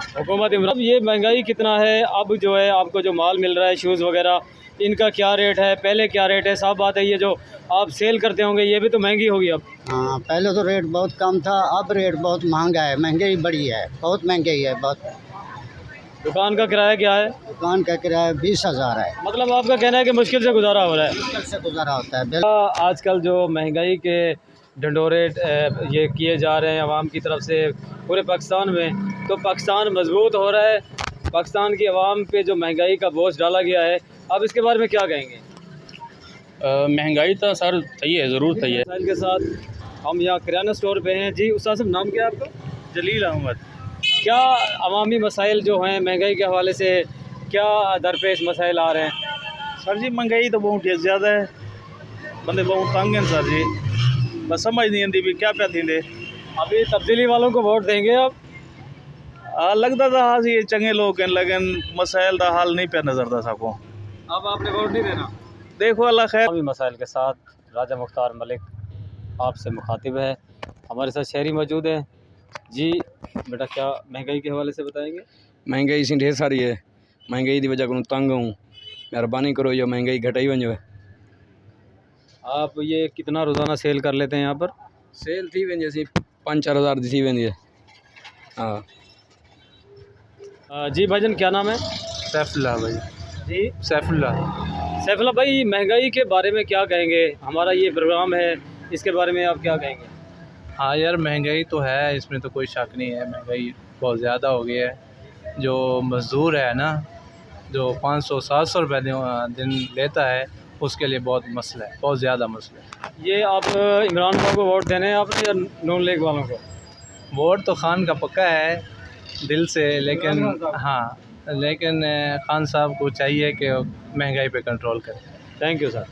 हुकूमत इमरान, ये महंगाई कितना है, अब जो है आपको जो माल मिल रहा है, शूज़ वगैरह, इनका क्या रेट है, पहले क्या रेट है? साफ बात है ये जो आप सेल करते होंगे ये भी तो महंगी होगी अब। हाँ, पहले तो रेट बहुत कम था, अब रेट बहुत महंगा है, महंगाई बढ़ी है, बहुत महंगाई है बहुत। दुकान का किराया क्या है? दुकान का किराया 20,000 है। मतलब आपका कहना है कि मुश्किल से गुजारा हो रहा है? मुश्किल से गुजारा होता है। आजकल जो महंगाई के ढंडोरे ये किए जा रहे हैं आवाम की तरफ से पूरे पाकिस्तान में, तो पाकिस्तान मजबूत हो रहा है, पाकिस्तान की आवाम पे जो महंगाई का बोझ डाला गया है, अब इसके बारे में क्या कहेंगे? महंगाई तो सर सही है, ज़रूर सही है। के साथ हम यहाँ किराना स्टोर पे हैं जी। उस्ताद साहब, नाम क्या है आपका? जलील अहमद। क्या अवामी मसाइल जो हैं महंगाई के हवाले से क्या दरपेश मसाइल आ रहे हैं? सर जी महंगाई तो बहुत ज़्यादा है, बंदे बहुत तंग हैं सर जी, बस समझ नहीं आती भी क्या पे थी। अभी तब्दीली वालों को वोट देंगे आप? लगता था हाँ ये चंगे लोग हैं, लेकिन मसाइल का हल नहीं पे नजर था सबको। अब आपने वोट नहीं देना? देखो अल्लाह खैर। भी मसाइल के साथ राजा मुख्तार मलिक आपसे मुखातिब है। हमारे साथ शहरी मौजूद हैं। जी बेटा, क्या महंगाई के हवाले से बताएंगे? महंगाई सी ढेर सारी है, महंगाई की वजह को तंग हूँ, मेहरबानी करो ये महंगाई घटाई वञो। आप ये कितना रोज़ाना सेल कर लेते हैं यहाँ पर? सेल थी वञे सी 5-4 हज़ार थी वेंदी है। हाँ जी भाईजान, क्या नाम है? सैफुल्ला भाई। जी सैफुल्ला। सैफुल्ला भाई, महंगाई के बारे में क्या कहेंगे? हमारा ये प्रोग्राम है, इसके बारे में आप क्या कहेंगे? हाँ यार, महंगाई तो है, इसमें तो कोई शक नहीं है, महंगाई बहुत ज़्यादा हो गई है। जो मज़दूर है ना, जो 500-700 रुपये दिन लेता है, उसके लिए बहुत मसला है, बहुत ज़्यादा मसला है। ये आप इमरान खान को वोट देने हैं आपने या नून लीग वालों को? वोट तो खान का पक्का है दिल से, लेकिन हाँ, लेकिन खान साहब को चाहिए कि महंगाई पे कंट्रोल करें। Thank you sir.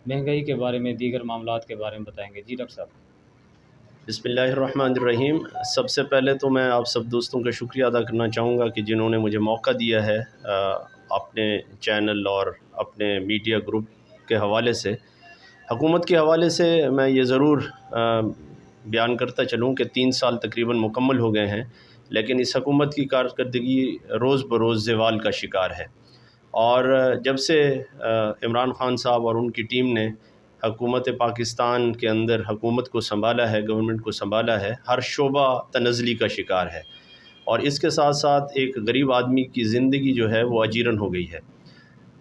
महंगाई के बारे में, दीगर मामलात के बारे में बताएंगे। जी डॉक्टर साहब। बिस्मिल्लाहिर्रहमानिर्रहीम। सबसे पहले तो मैं आप सब दोस्तों का शुक्रिया अदा करना चाहूँगा कि जिन्होंने मुझे मौका दिया है अपने चैनल और अपने मीडिया ग्रुप के हवाले से। हुकूमत के हवाले से मैं ये ज़रूर बयान करता चलूँ कि 3 साल तकरीबन मुकम्मल हो गए हैं, लेकिन इस हुकूमत की कारकर्दगी रोज़ बरोज़ ज़वाल का शिकार है। और जब से इमरान खान साहब और उनकी टीम ने हुकूमत पाकिस्तान के अंदर हुकूमत को संभाला है, गवर्नमेंट को संभाला है, हर शोबा तनज़ली का शिकार है। और इसके साथ साथ एक गरीब आदमी की ज़िंदगी जो है वो अजीरन हो गई है।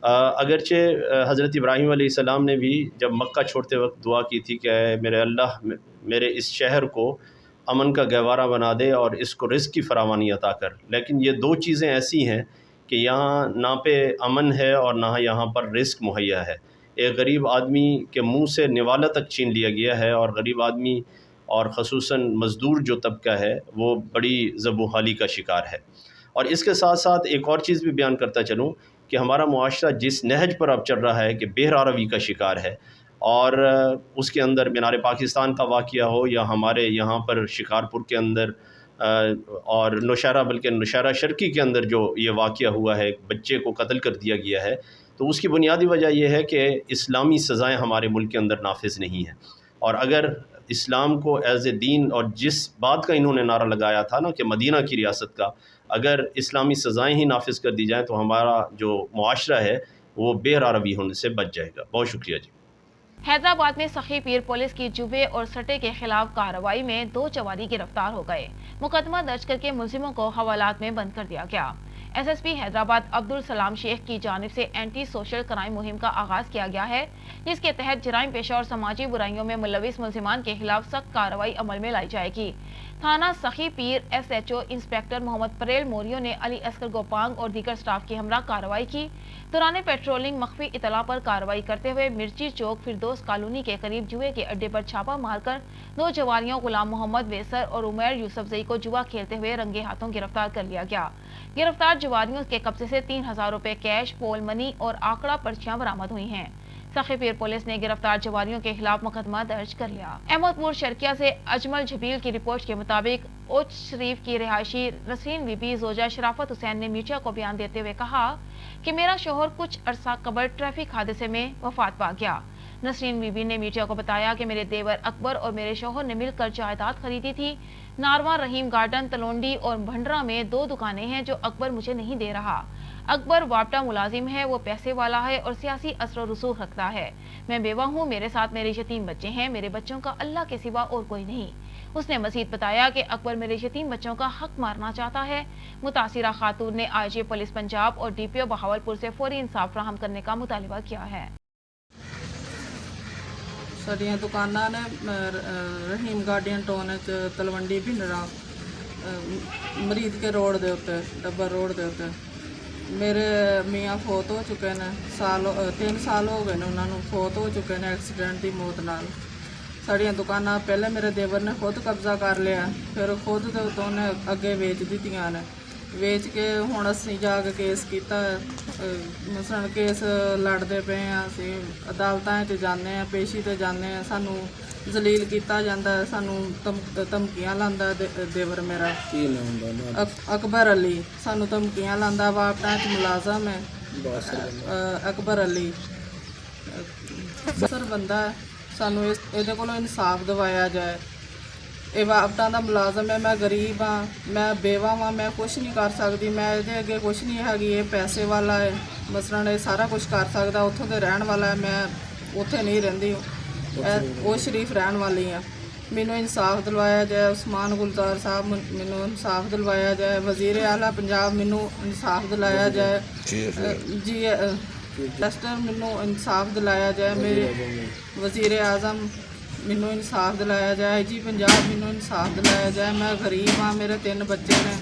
अगरचे हज़रत इब्राहीम अलैहिस्सलाम ने भी जब मक्का छोड़ते वक्त दुआ की थी कि मेरे अल्लाह मेरे इस शहर को अमन का गहवारा बना दे और इसको रिज़्क़ की फरावानी अता कर। लेकिन ये 2 चीज़ें ऐसी हैं कि यहाँ ना पे अमन है और ना यहाँ पर रिज़्क़ मुहैया है। एक गरीब आदमी के मुंह से निवाला तक छीन लिया गया है, और गरीब आदमी और ख़ुसूसन मज़दूर जो तबका है वो बड़ी ज़बूहाली का शिकार है। और इसके साथ साथ एक और चीज़ भी बयान करता चलूँ कि हमारा मुआशरा जिस नहज पर अब चल रहा है कि बेहरारवी का शिकार है, और उसके अंदर मीनार पाकिस्तान का वाक़या हो या हमारे यहाँ पर शिकारपुर के अंदर और नौशहरा, बल्कि नौशहरा शर्की के अंदर जो ये वाक़या हुआ है, एक बच्चे को कत्ल कर दिया गया है, तो उसकी बुनियादी वजह यह है कि इस्लामी सज़ाएँ हमारे मुल्क के अंदर नाफिज नहीं हैं। और अगर इस्लाम को एज़ ए दीन, और जिस बात का इन्होंने नारा लगाया था ना कि मदीना की रियासत का, अगर इस्लामी सज़ाएँ ही नाफिज कर दी जाएँ तो हमारा जो मुआशरा है वो बेहरारवी होने से बच जाएगा। बहुत शुक्रिया जी। हैदराबाद में सखी पीर पुलिस की जुबे और सटे के खिलाफ कार्रवाई में 2 जवानी गिरफ्तार हो गए। मुकदमा दर्ज करके मुलजिमों को हवालात में बंद कर दिया गया। एसएसपी हैदराबाद अब्दुल सलाम शेख की जानिब से एंटी सोशल क्राइम मुहिम का आगाज किया गया है, जिसके तहत जराइम पेशा और समाजी बुराइयों में मुलविस मुलजिमान के खिलाफ सख्त कार्रवाई अमल में लाई जाएगी। थाना सखी पीर SHO इंस्पेक्टर मोहम्मद परेल मोरियो ने अली असगर गोपांग और दीगर स्टाफ की हमरा कार्रवाई की। दौरान पेट्रोलिंग मख्फी इतला पर कार्रवाई करते हुए मिर्ची चौक फिरदौस कॉलोनी के करीब जुए के अड्डे पर छापा मारकर 2 जवारियों गुलाम मोहम्मद वेसर और उमैर यूसुफजई को जुआ खेलते हुए रंगे हाथों गिरफ्तार कर लिया गया। गिरफ्तार जवारियों के कब्जे से 3000 रुपए कैश, पोल मनी और आंकड़ा पर्चियां बरामद हुई हैं। सखी पीर पुलिस ने गिरफ्तार जवारियों के खिलाफ मुकदमा दर्ज कर लिया। अहमदपुर शर्किया से अजमल झबील की रिपोर्ट के मुताबिक उच्च शरीफ की रिहायशी नसरीन बीबी जोजा शराफत हुसैन ने मीडिया को बयान देते हुए कहा कि मेरा शोहर कुछ अरसा कबल ट्रैफिक हादसे में वफात पा गया। नसरीन बीबी ने मीडिया को बताया कि मेरे देवर अकबर और मेरे शोहर ने मिलकर जायदाद खरीदी थी। नारवा, रहीम गार्डन, तलोंडी और भंडरा में 2 दुकानें हैं जो अकबर मुझे नहीं दे रहा। अकबर वापटा मुलाजिम है, वो पैसे वाला है और सियासी असर और रसूख रखता है। मैं बेवा हूँ, मेरे साथ मेरे यतीम बच्चे हैं, मेरे बच्चों का अल्लाह के सिवा और कोई नहीं। उसने मजीद बताया कि अकबर मेरे यतीम बच्चों का हक मारना चाहता है। मुतासिरा खातून ने IG पुलिस पंजाब और DPO बहावलपुर से फौरी इंसाफ फराहम करने का मुतालिबा किया है। साड़ियाँ दुकाना ने रहीम गार्डन टाउन तलवंडी भिंडरा मरीद के रोड के उत्ते डब्बर रोड के उत्ते मेरे मियाँ फौत हो चुके हैं। 3 साल हो गए ने उन्होंने फौत हो चुके हैं एक्सीडेंट की मौत नाल। साड़ियाँ दुकाना पहले मेरे देवर ने खुद कब्जा कर लिया, फिर खुद तो उन्हें अगे बेच दित्तियां ने। वेच के हुण असीं जाके केस किया, मसलन केस लड़ते पे हैं, असीं अदालतां च जाने हैं, पेशी ते जाने हैं, सानू जलील किया जाता है, सानू धमकियां लांदा देवर मेरा अकबर अली सानू धमकियां लांदा। वापटा च मुलाजम है अकबर अली। ਸਰ ਬੰਦਾ ਸਾਨੂੰ ਇਹਦੇ ਕੋਲੋਂ ਇਨਸਾਫ ਦਿਵਾਇਆ ਜਾਏ। ਇਹ ਵਾਪਟਾਂ ਦਾ ਮੁਲਾਜ਼ਮ ਹੈ, ਮੈਂ ਗਰੀਬ ਹਾਂ, ਮੈਂ ਬੇਵਾ ਹਾਂ, ਮੈਂ ਕੁਝ ਨਹੀਂ ਕਰ ਸਕਦੀ, ਮੈਂ ਇਹਦੇ ਅੱਗੇ ਕੁਝ ਨਹੀਂ ਹੈਗੀ। ਇਹ ਪੈਸੇ ਵਾਲਾ ਹੈ, ਮਸਲਨ ਇਹ ਸਾਰਾ ਕੁਝ ਕਰ ਸਕਦਾ, ਉੱਥੋਂ ਦੇ ਰਹਿਣ ਵਾਲਾ ਹੈ, ਮੈਂ ਉੱਥੇ ਨਹੀਂ ਰਹਿੰਦੀ, ਉਹ ਸ਼ਰੀਫ ਰਹਿਣ ਵਾਲੀ ਆ। ਮੈਨੂੰ ਇਨਸਾਫ ਦਿਲਵਾਇਆ ਜਾਏ। ਉਸਮਾਨ ਗੁਲਜ਼ਾਰ ਸਾਹਿਬ ਮੈਨੂੰ ਇਨਸਾਫ ਦਿਲਵਾਇਆ ਜਾਏ। ਵਜ਼ੀਰ ਆਲਾ ਪੰਜਾਬ ਮੈਨੂੰ ਇਨਸਾਫ ਦਿਲਾਇਆ ਜਾਏ। ਜੀ ਡਸਟਰ ਮੈਨੂੰ ਇਨਸਾਫ ਦਿਲਾਇਆ ਜਾਏ। ਮੇਰੇ ਵਜ਼ੀਰ ਆਜ਼ਮ ਮੈਨੂੰ ਇਨਸਾਫ ਦਿਲਾਇਆ ਜਾਏ। ਜੀ ਪੰਜਾਬ ਮੈਨੂੰ ਇਨਸਾਫ ਦਿਲਾਇਆ ਜਾਏ। ਮੈਂ ਗਰੀਬ ਹਾਂ, ਮੇਰੇ 3 ਬੱਚੇ ਨੇ,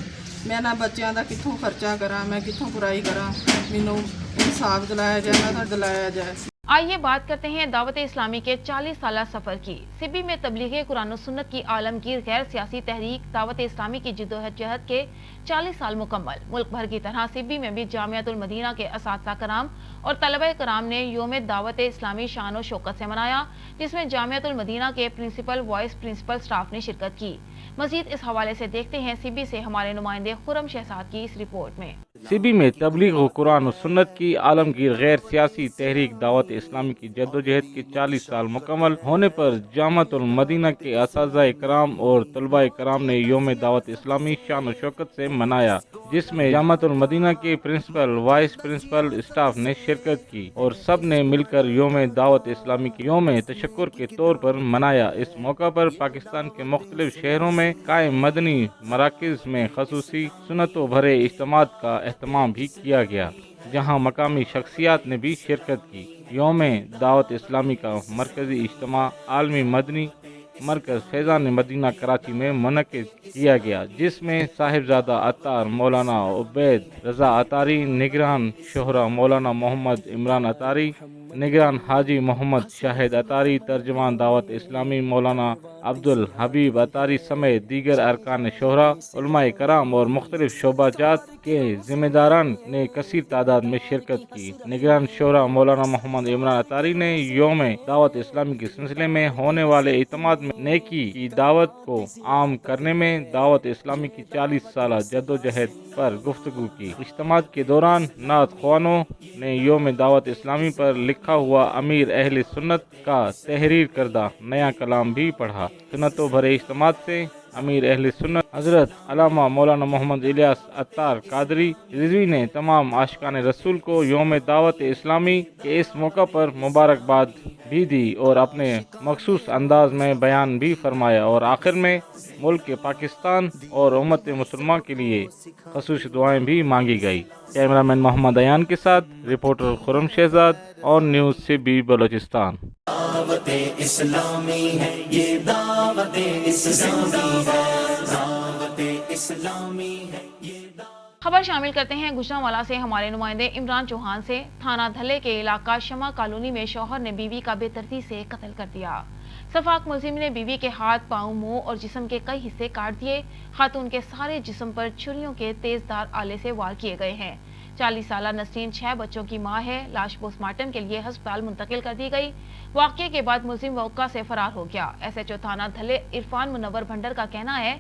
ਮੈਂ ਇਹਨਾਂ ਬੱਚਿਆਂ ਦਾ ਕਿੱਥੋਂ ਖਰਚਾ ਕਰਾਂ, मैं कितों बुराई करा। मैनू इंसाफ दिलाया जाए, मैं दिलाया जाए। आइए बात करते हैं दावत इस्लामी के 40 साल सफ़र की। सिबी में तबलीग कुरान और सुन्नत की आलमगीर गैर सियासी तहरीक दावत इस्लामी की जिद्दोजहद के 40 साल मुकम्मल। मुल्क भर की तरह सिबी में भी जामियातुल मदीना के असातिज़ा कराम और तलबा कराम ने योम दावत इस्लामी शान और शौकत से मनाया, जिसमें जामियातुल मदीना के प्रिंसिपल, वाइस प्रिंसिपल स्टाफ ने शिरकत की। मजीद इस हवाले से देखते हैं सिबी से हमारे नुमाइंदे खुरम शहजाद की इस रिपोर्ट में। सिबी में तबलीग कुरान और सुन्नत की आलमगीर गैर सियासी तहरीक दावत इस्लामी की जद्दोजहद के 40 साल मुकम्मल होने पर जामियातुल मदीना के असातिज़ा कराम और तलबा कराम ने योम दावत इस्लामी शान और शौकत से मनाया, जिसमें जामियातुल मदीना के प्रिंसिपल, वाइस प्रिंसिपल स्टाफ ने शिरकत की और सब ने मिलकर योम दावत इस्लामी की योम तशक्कुर के तौर पर मनाया। इस मौका पर पाकिस्तान के मुख्तलिफ शहरों में कायम मदनी मराकिज़ में खसूसी सुन्नतों भरे इज्तिमात का एहतमाम भी किया गया, जहाँ मकामी शख्सियात ने भी शिरकत की। योम दावत इस्लामी का मरकजी इज्तिमा आलमी मदनी मरकज़ फैज़ान मदीना कराची में मुनक़िद किया गया, जिसमें साहिबजादा अत्तार मौलाना उबैद रज़ा अतारी, निगरान शोहरा मौलाना मोहम्मद इमरान अतारी, निगरान हाजी मोहम्मद शाहिद अतारी, तर्जमान दावत इस्लामी मौलाना अब्दुल हबीब अतारी समेत दीगर अरकान शोहरा, उलमाए कराम और मुख्तलिफ शोबाजात के जिम्मेदारान ने कसीर तादाद में शिरकत की। निगरान शोहरा मौलाना मोहम्मद इमरान अतारी ने योम दावत इस्लामी के सिलसिले में होने वाले इत्तेमाद में नेकी की दावत को आम करने में दावत इस्लामी की 40 साल जद्दोजहद पर गुफ्तगू की। इज्तिमाद के दौरान नात ख्वानों ने योम दावत इस्लामी पर लिखा हुआ अमीर अहले सुन्नत का तहरीर करदा नया कलाम भी पढ़ा। सुन्नतों भरे इज्तिमाद से अमीर अहले सुन्नत हजरत अल्लामा मौलाना मोहम्मद इलियास अत्तार कादरी रिजवी ने तमाम आशिकान रसूल को योम दावत इस्लामी के इस मौका पर मुबारकबाद भी दी और अपने मखसूस अंदाज में बयान भी फरमाया और आखिर में मुल्क के पाकिस्तान और उम्मत मुसलमान के लिए खसूसी दुआएं भी मांगी गई। कैमरामैन मोहम्मद अयान के साथ रिपोर्टर खुरम शहजाद और न्यूज़ सिबी बलोचिस्तान। दावत इस्लामी है ये, दावत इस्लामी है, दावत इस्लामी है ये। खबर शामिल करते हैं गुजरांवाला से हमारे नुमाइंदे इमरान चौहान से। थाना धले के इलाका शमा कॉलोनी में शौहर ने बीवी का बेदर्दी से कत्ल कर दिया। सफाक मुलजिम ने बीवी के हाथ, पांव, मुंह और जिस्म के कई हिस्से काट दिए। खातून के सारे जिस्म पर छुरियों के तेजधार आले से वार किए गए हैं। 40 साल नसरीन 6 बच्चों की मां है। लाश पोस्टमार्टम के लिए अस्पताल मुंतकिल कर दी गई। वाकये के बाद मुलजिम मौका से फरार हो गया। SHO थाना धले इरफान मुनव्वर भंडर का कहना है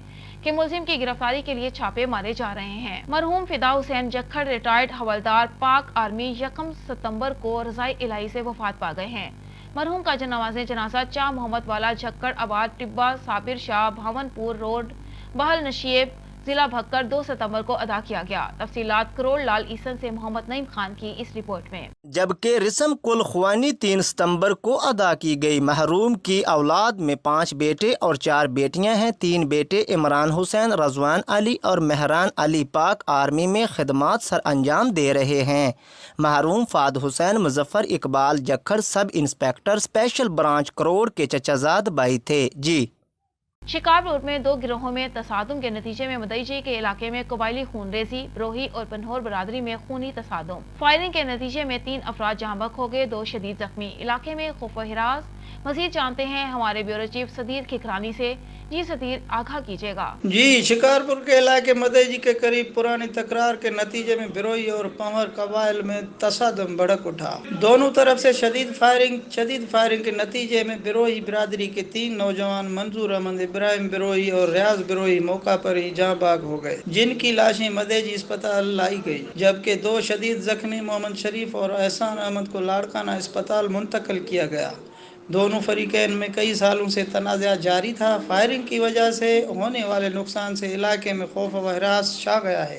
कि मुलजिम की गिरफ्तारी के लिए छापे मारे जा रहे हैं। मरहूम फिदा हुसैन जक्खड़ रिटायर्ड हवलदार पाक आर्मी 1 सितंबर को रज़ाई इलाही से वफात पा गए हैं। मरहूम का जनाजा चा मोहम्मद वाला झक्कड़ आबाद टिब्बा साबिर शाह भावनपुर रोड बहल नशीब जिला भक्कर 2 सितंबर को अदा किया गया। तफसीलात करोड़ लाल ईसन से मोहम्मद नईम खान की इस रिपोर्ट में। जबकि रस्म कुल ख्वानी 3 सितंबर को अदा की गई। महरूम की औलाद में 5 बेटे और 4 बेटियां हैं। 3 बेटे इमरान हुसैन, रजवान अली और मेहरान अली पाक आर्मी में खिदमात सर अंजाम दे रहे हैं। महरूम Fahad Hussain Muzaffar Iqbal Jakhar sub inspector special branch crore के चचाजाद भाई थे। जी शिकार रोड में 2 गिरोहों में तसादुम के नतीजे में मदईजी के इलाके में कबायली खूनरेजी, ब्रोही और पनहोर बरादरी में खूनी तसादुम। फायरिंग के नतीजे में 3 अफराद जहाँ बहक हो गए, 2 शदीद जख्मी। इलाके में खौफ व हिरास मजीद जानते हैं हमारे ब्यूरो चीफ सदीर खिकरानी से। जी सदीर, आगाह कीजिएगा। जी, शिकारपुर के इलाके मदेजी के करीब पुरानी तकरार के नतीजे में बिरोई और पंवर कबाइल में तसादम भड़क उठा। दोनों तरफ से शदीद फायरिंग के नतीजे में बिरोई बिरादरी के 3 नौजवान मंजूर अहमद, इब्राहिम बिरोई और रियाज बिरोई मौका पर ही जाँ बाग हो गए, जिनकी लाशें मदेजी अस्पताल लाई गई, जबकि 2 शदीद जख्मी मोहम्मद शरीफ और एहसान अहमद को लाड़काना अस्पताल मुंतकिल किया गया। दोनों फरीकैन में कई सालों से तनाज़ा जारी था। फायरिंग की वजह से होने वाले नुकसान से इलाके में खौफ व हरास छा गया है।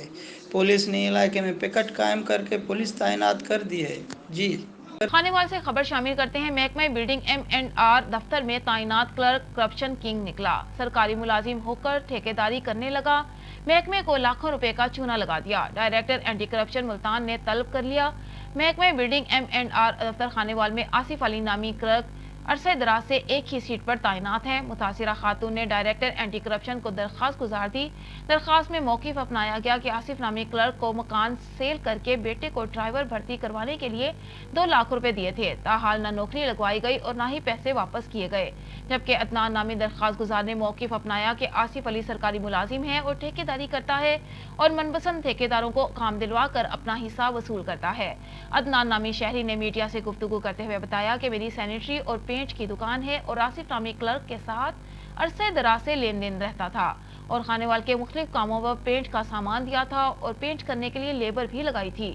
पुलिस ने इलाके में पिकट कायम करके पुलिस तैनात कर दी है। जी, खानेवाल से खबर शामिल करते हैं। महकमा बिल्डिंग M&R दफ्तर में तैनात क्लर्क करप्शन किंग निकला। सरकारी मुलाजिम होकर ठेकेदारी करने लगा। महकमे को लाखों रुपए का चूना लगा दिया। डायरेक्टर एंटी करप्शन मुल्तान ने तलब कर लिया। महकमा बिल्डिंग M&R दफ्तर खानेवाल में आसिफ अली नामी क्लर्क अरसे दराज से एक ही सीट पर तैनात है। मुतासिरा खातून ने डायरेक्टर एंटी करप्शन को दरख्वास्त गुजार दी। दरख्वास्त में मौक़िफ़ अपनाया गया कि आसिफ नामी क्लर्क को मकान सेल करके बेटे को ड्राइवर भर्ती करवाने के लिए 2 लाख रुपए दिए थे। ताहाल न नौकरी लगवाई गई और न ही पैसे वापस किए गए। जबकि अदनान नामी दरख्वास्त गुजार ने मौक़िफ़ अपनाया कि आसिफ अली सरकारी मुलाजिम है और ठेकेदारी करता है और मनपसंद ठेकेदारों को काम दिलवा कर अपना हिस्सा वसूल करता है। अदनान नामी शहरी ने मीडिया से गुफ्तगू करते हुए बताया कि मेरी सैनिटरी और पेंट की दुकान है और आसिफ नामी क्लर्क के साथ अरसे दराज से लेन देन रहता था और खानेवाल के मुख्तलिफ कामों पर पेंट का सामान दिया था और पेंट करने के लिए लेबर भी लगाई थी।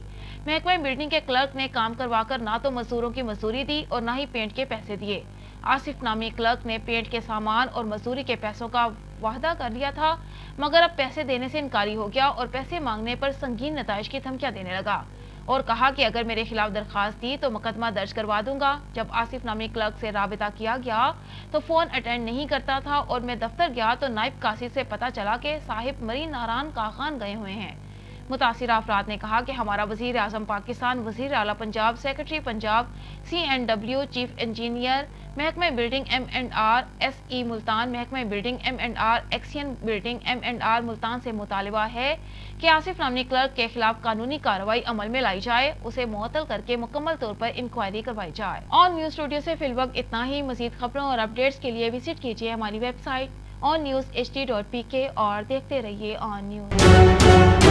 महकमा बिल्डिंग के क्लर्क ने काम करवाकर ना तो मजदूरों की मजदूरी दी और ना ही पेंट के पैसे दिए। आसिफ नामी क्लर्क ने पेंट के सामान और मजदूरी के पैसों का वादा कर लिया था, मगर अब पैसे देने से इनकारी हो गया और पैसे मांगने पर संगीन नताइज की धमकियां देने लगा और कहा कि अगर मेरे खिलाफ दरखास्त दी तो मुकदमा दर्ज करवा दूंगा। जब आसिफ नामी क्लर्क से राबिता किया गया तो फ़ोन अटेंड नहीं करता था और मैं दफ्तर गया तो नायब कासिद से पता चला कि साहिब मरी नारान काखान गए हुए हैं। मुतासिरा अफराद ने कहा कि हमारा वज़ीर आज़म पाकिस्तान, वज़ीर आला Punjab, secretary Punjab, CNW, chief engineer, महकमा बिल्डिंग M&R SE मुल्तान, महकमा building M&R एक्सियन building M&R Multan से मुतालबा है कि आसिफ नामी क्लर्क के खिलाफ कानूनी कार्रवाई अमल में लाई जाए, उसे मुअत्तल करके मुकम्मल तौर पर इंक्वायरी करवाई जाए। ऑन न्यूज़ स्टूडियो से फिलवक्त इतना ही। मज़ीद खबरों और अपडेट्स के लिए विजिट कीजिए हमारी वेबसाइट onnews.hd.pk और देखते रहिए ऑन न्यूज़।